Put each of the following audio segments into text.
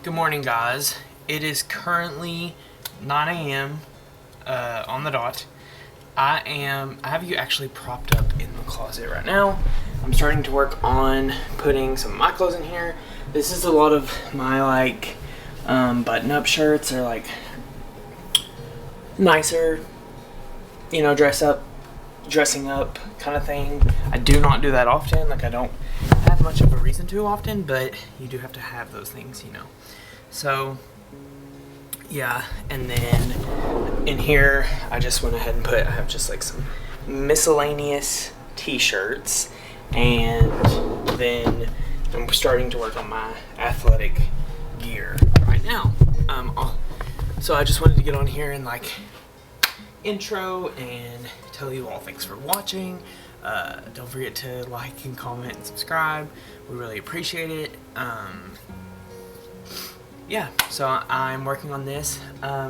Good morning, guys. It is currently 9 a.m. On the dot. I have you actually propped up in the closet right now. I'm starting to work on putting some of my clothes in here. This is a lot of my button-up shirts, or like nicer, dressing up kind of thing. I do not do that often. Like, I don't have much of a reason to often, but you do have to have those things, So, yeah, and then in here, I just went ahead and I have just like some miscellaneous t-shirts, and then I'm starting to work on my athletic gear right now. So I just wanted to get on here and intro and tell you all thanks for watching. Don't forget to like and comment and subscribe. We really appreciate it. Yeah, so I'm working on this.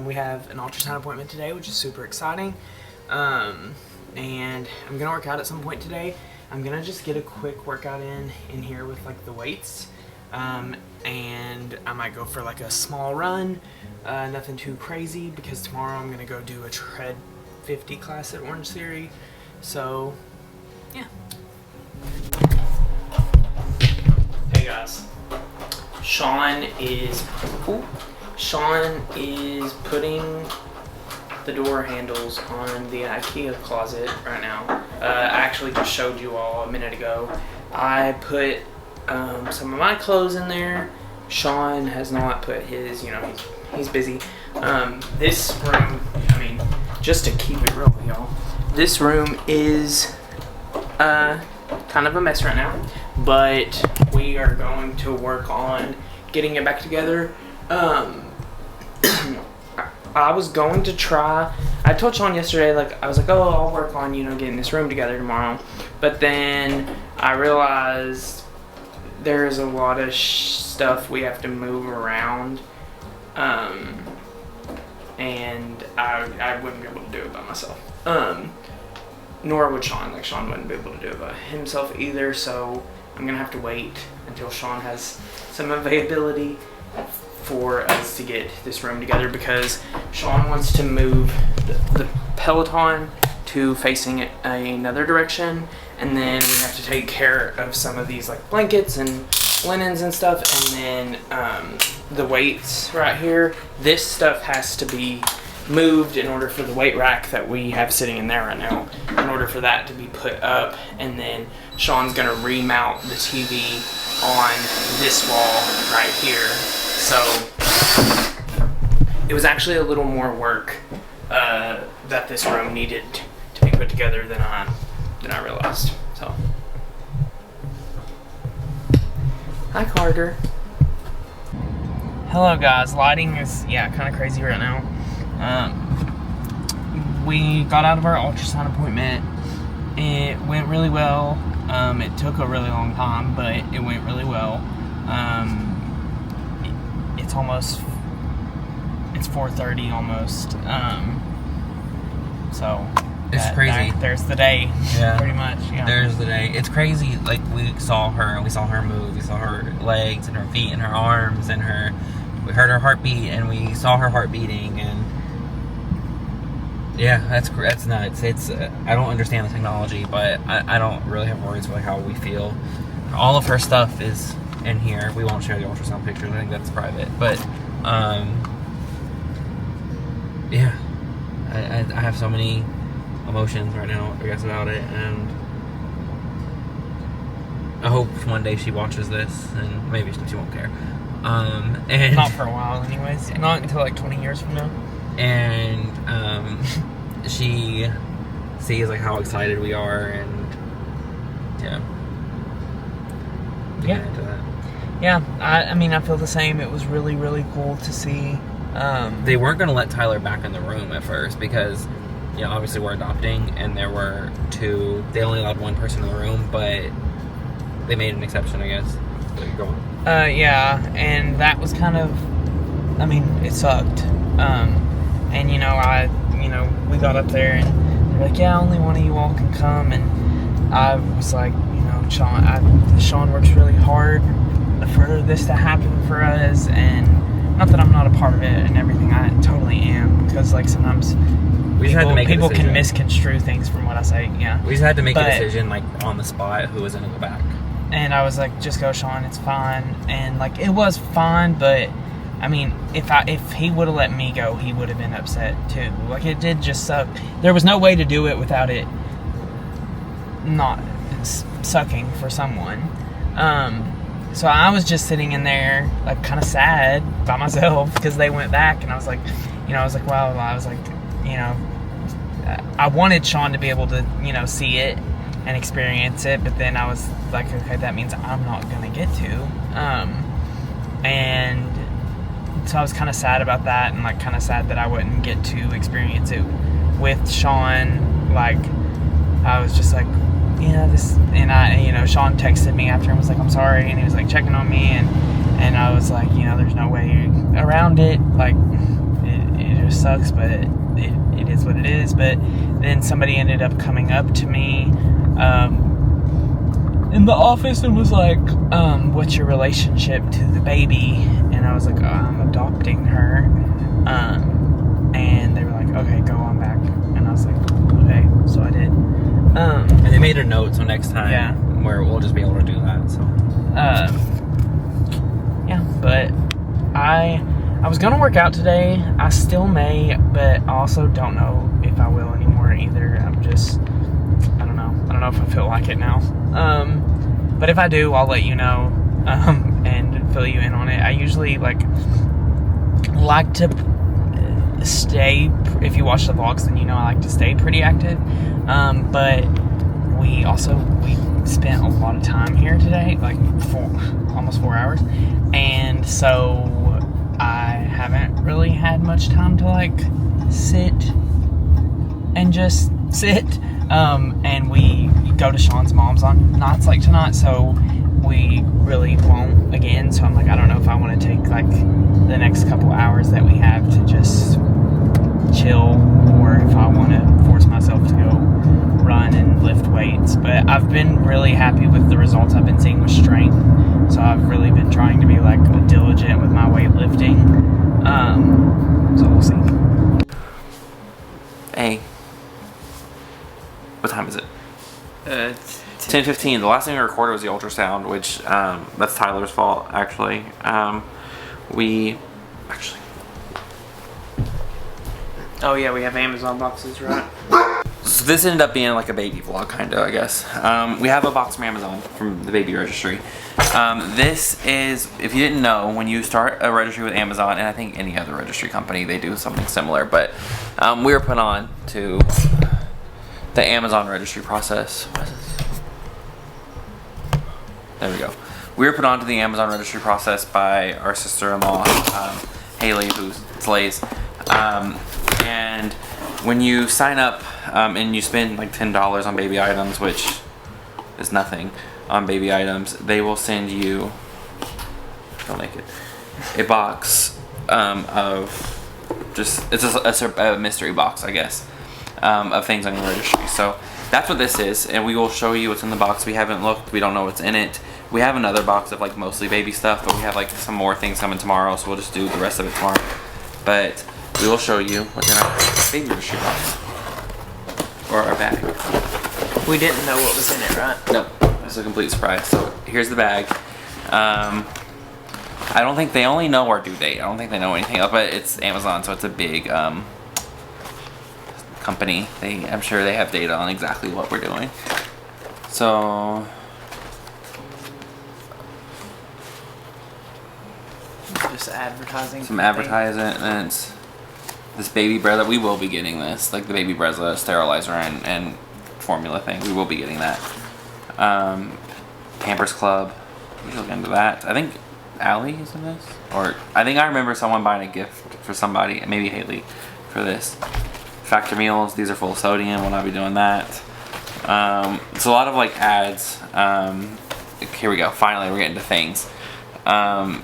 We have an ultrasound appointment today, which is super exciting. And I'm gonna work out at some point today. I'm gonna just get a quick workout in here with the weights. And I might go for a small run, nothing too crazy, because tomorrow I'm gonna go do a tread 50 class at Orange Theory. So, yeah. Hey guys. Sean is putting the door handles on the IKEA closet right now. I actually just showed you all a minute ago. I put some of my clothes in there. Sean has not put his, he's busy. This room, just to keep it real, y'all, this room is kind of a mess right now, but we are going to work on getting it back together. I was going to try, I told Sean yesterday, I was like, oh, I'll work on, getting this room together tomorrow, but then I realized there's a lot of stuff we have to move around, and I wouldn't be able to do it by myself. Nor would Sean. Sean wouldn't be able to do it by himself either, so I'm gonna have to wait until Sean has some availability for us to get this room together, because Sean wants to move the Peloton to facing another direction, and then we have to take care of some of these blankets and linens and stuff, and then the weights right here. This stuff has to be moved in order for the weight rack that we have sitting in there right now, in order for that to be put up, and then Sean's gonna remount the TV on this wall right here. So it was actually a little more work that this room needed to be put together than I realized. So, hi Carter. Hello guys. Lighting is kind of crazy right now. We got out of our ultrasound appointment. It went really well. It took a really long time, but it went really well. It's 4:30 almost. So it's crazy. There's the day. Yeah. Pretty much. Yeah. There's the day. It's crazy. We saw her move. We saw her legs and her feet and her arms and we heard her heartbeat, and we saw her heart beating, and yeah, that's nuts. It's I don't understand the technology, but I don't really have words for how we feel. All of her stuff is in here. We won't show the ultrasound pictures. I think that's private. But yeah, I have so many emotions right now, I guess, about it, and I hope one day she watches this, and maybe she won't care. And not for a while, anyways. Not until 20 years from now. And she sees how excited we are, and yeah. Into that. Yeah, I feel the same. It was really, really cool to see. They weren't going to let Tyler back in the room at first because, obviously we're adopting, and there were two. They only allowed one person in the room, but they made an exception, I guess. So go on. Yeah, and that was kind of, it sucked. And we got up there, and they're like, yeah, only one of you all can come, and I was like, Sean works really hard, for this to happen for us, and not that I'm not a part of it and everything. I totally am, because like sometimes people can misconstrue things from what I say. Yeah, we just had to make a decision like on the spot who was gonna go back. And I was like, just go, Sean, it's fine. And like it was fine, but I mean, if he would have let me go, he would have been upset too. Like it did just suck. There was no way to do it without it not sucking for someone. So I was just sitting in there like kind of sad by myself because they went back, and I was like, wow. I was like, I wanted Sean to be able to, see it and experience it, but then I was like, okay, that means I'm not gonna get to. And so I was kind of sad about that, and like kind of sad that I wouldn't get to experience it with Sean. Like I was just like, this, and Sean texted me after and was like, I'm sorry, and he was like checking on me, and I was like, there's no way around it. Like it just sucks, but it is what it is. But then somebody ended up coming up to me in the office and was like, what's your relationship to the baby? And I was like, I'm adopting her. And they were like, okay, go on back. And I was like, okay. So I did. And they made a note, so next time where we'll just be able to do that. So but I was gonna work out today. I still may, but I also don't know if I will anymore either. I don't know if I feel like it now. But if I do, I'll let you know and fill you in on it. I usually like to stay. If you watch the vlogs, then I like to stay pretty active. But we spent a lot of time here today, like almost 4 hours, and so I haven't really had much time to like sit and just sit. And we go to Sean's mom's on nights like tonight, so we really won't again. So I'm like, I don't know if I want to take like the next couple hours that we have to just chill, or if I want to force myself to go run and lift weights. But I've been really happy with the results I've been seeing with strength, so I've really been trying to be like diligent with my weightlifting. So we'll see. Hey, what time is it? It's 10:15. The last thing we recorded was the ultrasound, which that's Tyler's fault actually. Oh yeah, we have Amazon boxes, right? So this ended up being like a baby vlog, kind of, I guess. We have a box from Amazon from the baby registry. This is, if you didn't know, when you start a registry with Amazon, and I think any other registry company, they do something similar, but we were put on to the Amazon registry process. There we go. We were put on to the Amazon registry process by our sister-in-law, Haley, who slays. And when you sign up and you spend like $10 on baby items, which is nothing on baby items, they will send you, don't make it, a box of just, it's a mystery box, I guess, of things on your registry. So that's what this is, and we will show you what's in the box. We haven't looked, we don't know what's in it. We have another box of like mostly baby stuff, but we have like some more things coming tomorrow, so we'll just do the rest of it tomorrow. But we will show you what's in our baby registry box. Or our bag. We didn't know what was in it, right? No, it was a complete surprise. So here's the bag. I don't think they only know our due date. I don't think they know anything else, but it's Amazon, so it's a big company. I'm sure they have data on exactly what we're doing. So just advertising. Some advertising, and it's this baby Brezza. We will be getting this, like the baby Brezza sterilizer and formula thing. We will be getting that. Pampers Club. We should look into that. I think Allie is in this, or I think I remember someone buying a gift for somebody, maybe Haley, for this. Factor meals. These are full of sodium. We'll not be doing that. It's a lot of like ads. Here we go. Finally, we're getting to things. A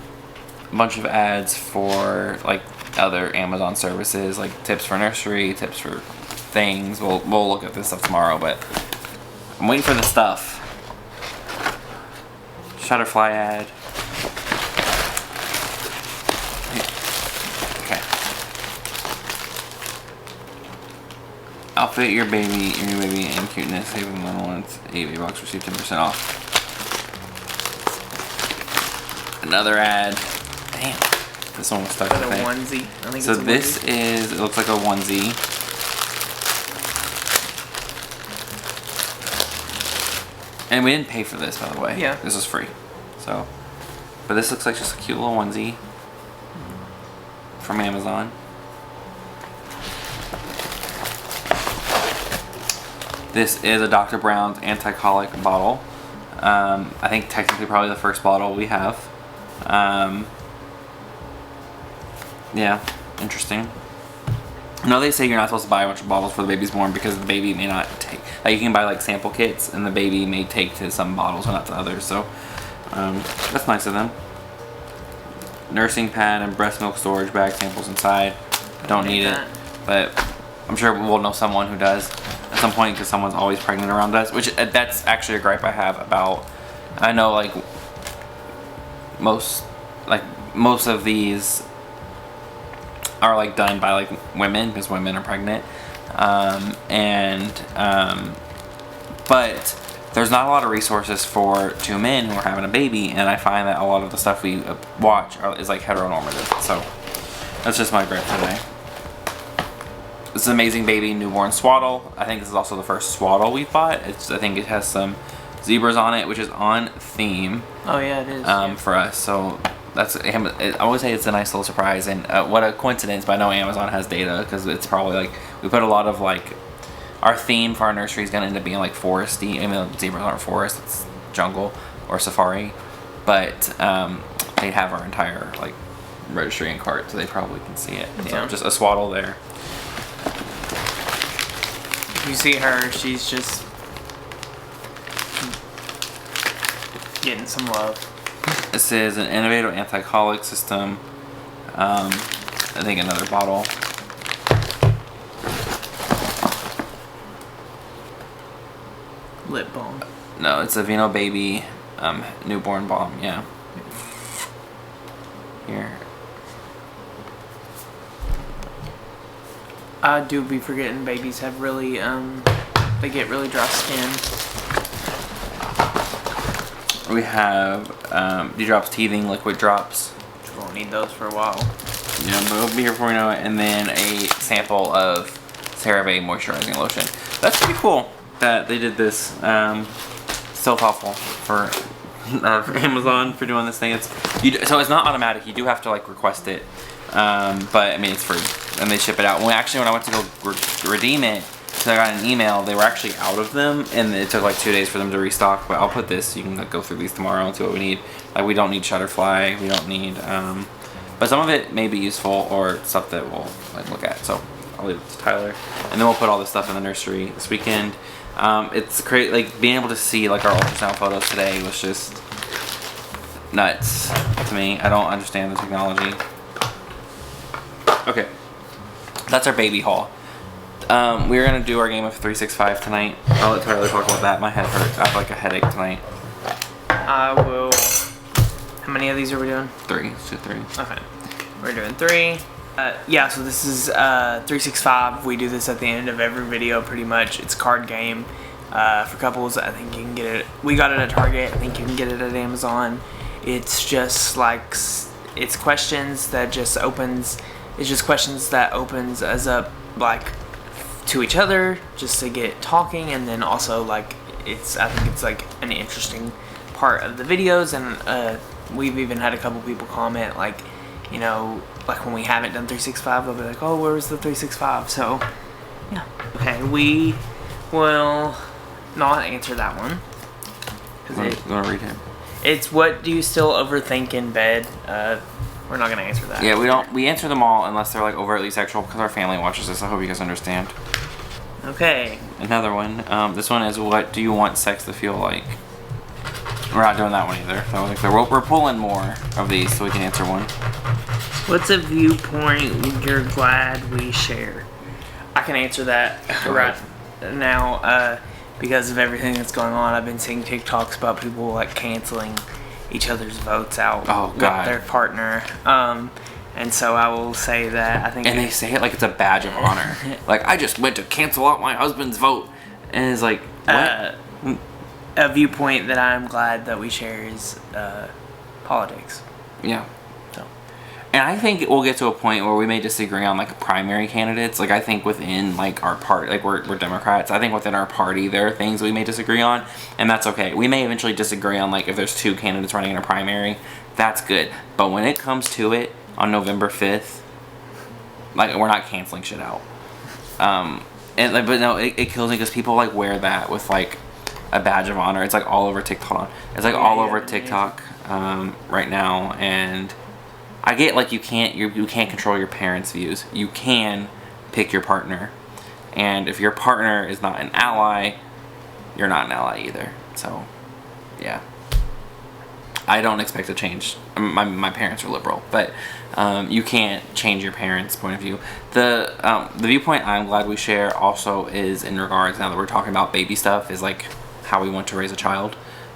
bunch of ads for like other Amazon services, like tips for nursery, tips for things. We'll look at this stuff tomorrow, but I'm waiting for the stuff. Shutterfly ad. Outfit your new baby in cuteness. Saving one once. $8 bucks. Receive 10% off. Another ad. Damn. This one was stuck. Is that a onesie? I think so it's a this onesie. is. It looks like a onesie. And we didn't pay for this, by the way. Yeah. This was free. So, but this looks like just a cute little onesie from Amazon. This is a Dr. Brown's anti-colic bottle. I think technically probably the first bottle we have. Yeah, interesting. No, they say you're not supposed to buy a bunch of bottles before the baby's born because the baby may not take. Like you can buy like sample kits, and the baby may take to some bottles and not to others. So that's nice of them. Nursing pad and breast milk storage bag, samples inside. Don't need it, but I'm sure we'll know someone who does at some point because someone's always pregnant around us. Which that's actually a gripe I have about. I know like most of these are like done by like women because women are pregnant, but there's not a lot of resources for two men who are having a baby, and I find that a lot of the stuff we watch is like heteronormative. So that's just my gripe today. This is Amazing Baby Newborn Swaddle. I think this is also the first swaddle we've bought. I think it has some zebras on it, which is on theme. Oh yeah, it is. For us, so that's. I always say it's a nice little surprise, and what a coincidence. But I know Amazon has data because it's probably like we put a lot of like our theme for our nursery is gonna end up being like foresty. I mean, zebras aren't forest; it's jungle or safari. But they have our entire like registry and cart, so they probably can see it. Yeah. So just a swaddle there. You see her; she's just getting some love. This is an innovative anti-colic system. I think another bottle. Lip balm. No, it's a Vino Baby newborn balm. Yeah. Here. I do be forgetting babies have really they get really dry skin. We have D-Drops Teething Liquid Drops. We won't need those for a while. Yeah, but it'll be here before we know it. And then a sample of CeraVe moisturizing lotion. That's pretty cool that they did this. So thoughtful for Amazon for doing this thing. So it's not automatic. You do have to like request it. But I mean, it's free, and they ship it out. When I went to go redeem it, so I got an email. They were actually out of them, and it took like 2 days for them to restock. But I'll put this. You can like, go through these tomorrow and see what we need. Like we don't need Shutterfly. We don't need. But some of it may be useful or stuff that we'll like look at. So I'll leave it to Tyler, and then we'll put all this stuff in the nursery this weekend. It's great. Like being able to see like our ultrasound photos today was just nuts to me. I don't understand the technology. Okay, that's our baby haul. We're gonna do our game of 365 tonight. I'll let Tyler talk about that. My head hurts. I have like a headache tonight. I will. How many of these are we doing? 3. Let's do 3. Okay, we're doing 3. Yeah, so this is 365. We do this at the end of every video, pretty much. It's a card game for couples. I think you can get it. We got it at Target. I think you can get it at Amazon. It's just like it's questions that just opens. It's just questions that opens us up like to each other, just to get talking, and then also like I think it's like an interesting part of the videos, and we've even had a couple people comment like, you know, like when we haven't done 365, they'll be like, oh, where was the 365? So yeah. Okay, we will not answer that one. I'm gonna read him. It's what do you still overthink in bed? We're not gonna answer that. Yeah, we answer them all unless they're like overtly sexual because our family watches this. I hope you guys understand. Okay. Another one. This one is what do you want sex to feel like? We're not doing that one either. So we're pulling more of these so we can answer one. What's a viewpoint you're glad we share? I can answer that right now because of everything that's going on. I've been seeing TikToks about people like canceling each other's votes out with their partner. And And so I will say that I think... And they say it like it's a badge of honor. Like, I just went to cancel out my husband's vote. And it's like, what? A viewpoint that I'm glad that we share is politics. Yeah. So. And I think we'll get to a point where we may disagree on, like, primary candidates. Like, I think within, like, our party, like, we're Democrats. I think within our party there are things we may disagree on, and that's okay. We may eventually disagree on, like, if there's 2 candidates running in a primary. That's good. But when it comes to it, on November 5th, like, we're not canceling shit out. And, like, but no, it kills me because people, like, wear that with, like, a badge of honor. It's, like, all over TikTok. Hold on. It's, like, all over TikTok right now, and... I get, like, you can't control your parents' views. You can pick your partner. And if your partner is not an ally, you're not an ally either. So, yeah. I don't expect to change. My parents are liberal, but you can't change your parents' point of view. The viewpoint I'm glad we share also is in regards, now that we're talking about baby stuff, is, like, how we want to raise a child.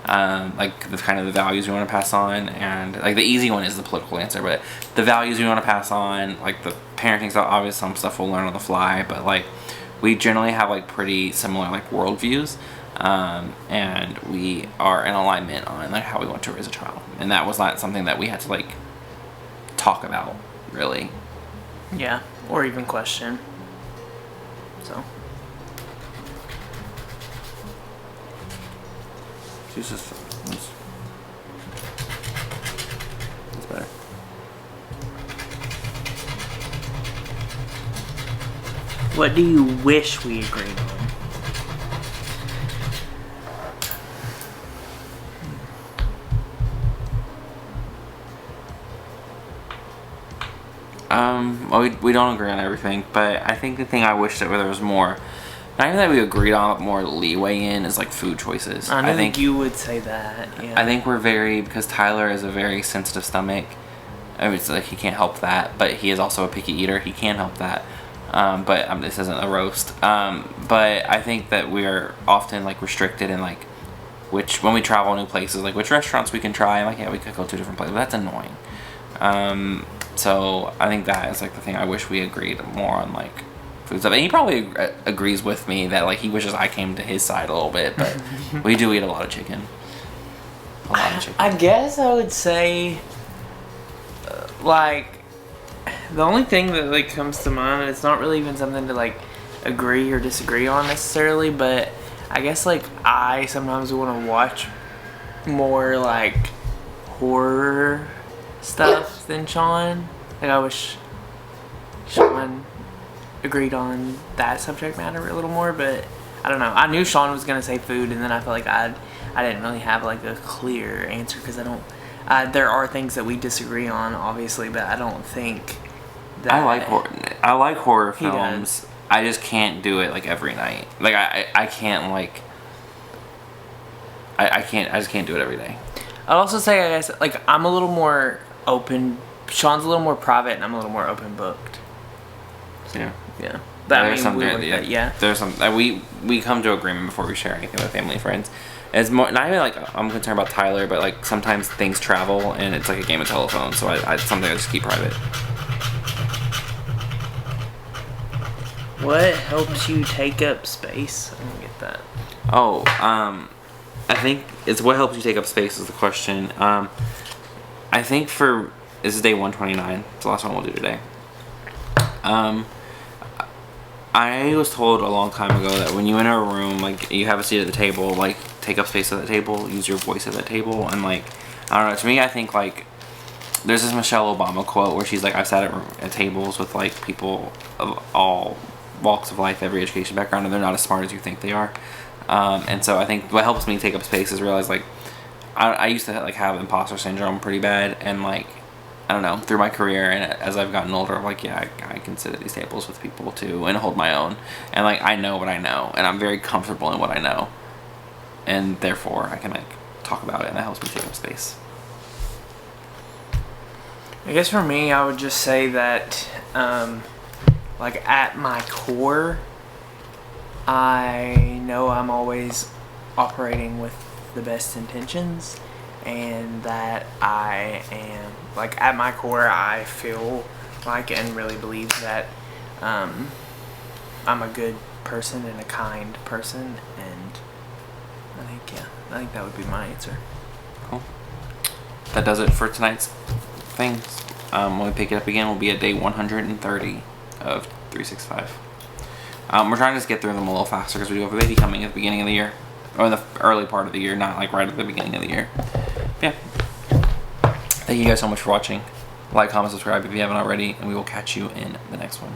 Like the kind of the values we want to pass on, and like the easy one is the political answer, but the values we want to pass on, like the parenting stuff, obviously some stuff we'll learn on the fly, but like we generally have like pretty similar like worldviews, and we are in alignment on like how we want to raise a child, and that was not something that we had to like talk about really. Yeah, or even question. So. Jesus, that's better. What do you wish we agreed on? Well, we don't agree on everything, but I think the thing I wish that there was more, not even that we agreed on, but more leeway in, is like food choices. I think you would say that. Yeah. I think we're very, because Tyler is a very sensitive stomach. I mean, it's like he can't help that, but he is also a picky eater. He can help that. But this isn't a roast. But I think that we are often like restricted in like when we travel new places, like which restaurants we can try. And like, yeah, we could go to different places. But that's annoying. So I think that is like the thing I wish we agreed more on, like food stuff. And he probably agrees with me that like he wishes I came to his side a little bit, but we do eat a lot of chicken. I guess I would say like the only thing that like comes to mind, and it's not really even something to like agree or disagree on necessarily, but I guess like I sometimes want to watch more like horror stuff than Sean. Like I wish Sean agreed on that subject matter a little more, but I don't know. I knew Sean was gonna say food, and then I felt like I didn't really have like a clear answer because I don't. There are things that we disagree on, obviously, but I don't think that I like horror films. I just can't do it like every night. Like I can't like I just can't do it every day. I'd also say, I guess, like I'm a little more open. Sean's a little more private, and I'm a little more open booked. So, yeah. There's some we come to agreement before we share anything with family and friends. It's more not even like I'm concerned about Tyler, but like sometimes things travel and it's like a game of telephone. So it's something I just keep private. What helps you take up space? I don't get that. Oh, I think it's what helps you take up space is the question. I think this is day 129. It's the last one we'll do today. I was told a long time ago that when you enter a room, like you have a seat at the table, like take up space at the table, use your voice at that table, and like I don't know. To me, I think like there's this Michelle Obama quote where she's like, "I've sat at tables with like people of all walks of life, every education background, and they're not as smart as you think they are." And so I think what helps me take up space is realize like I used to like have imposter syndrome pretty bad, and like I don't know, through my career and as I've gotten older, I'm like, yeah, I can sit at these tables with people too and hold my own, and like I know what I know, and I'm very comfortable in what I know, and therefore I can like talk about it, and that helps me take up space. I guess for me, I would just say that like at my core, I know I'm always operating with the best intentions, and that I am like at my core, I feel like and really believe that I'm a good person and a kind person, and I think that would be my answer. Cool. That does it for tonight's things. When we pick it up again, we'll be at day 130 of 365. We're trying to just get through them a little faster because we do have a baby coming at the beginning of the year, or in the early part of the year, not like right at the beginning of the year. Yeah. Thank you guys so much for watching. Like, comment, subscribe if you haven't already, and we will catch you in the next one.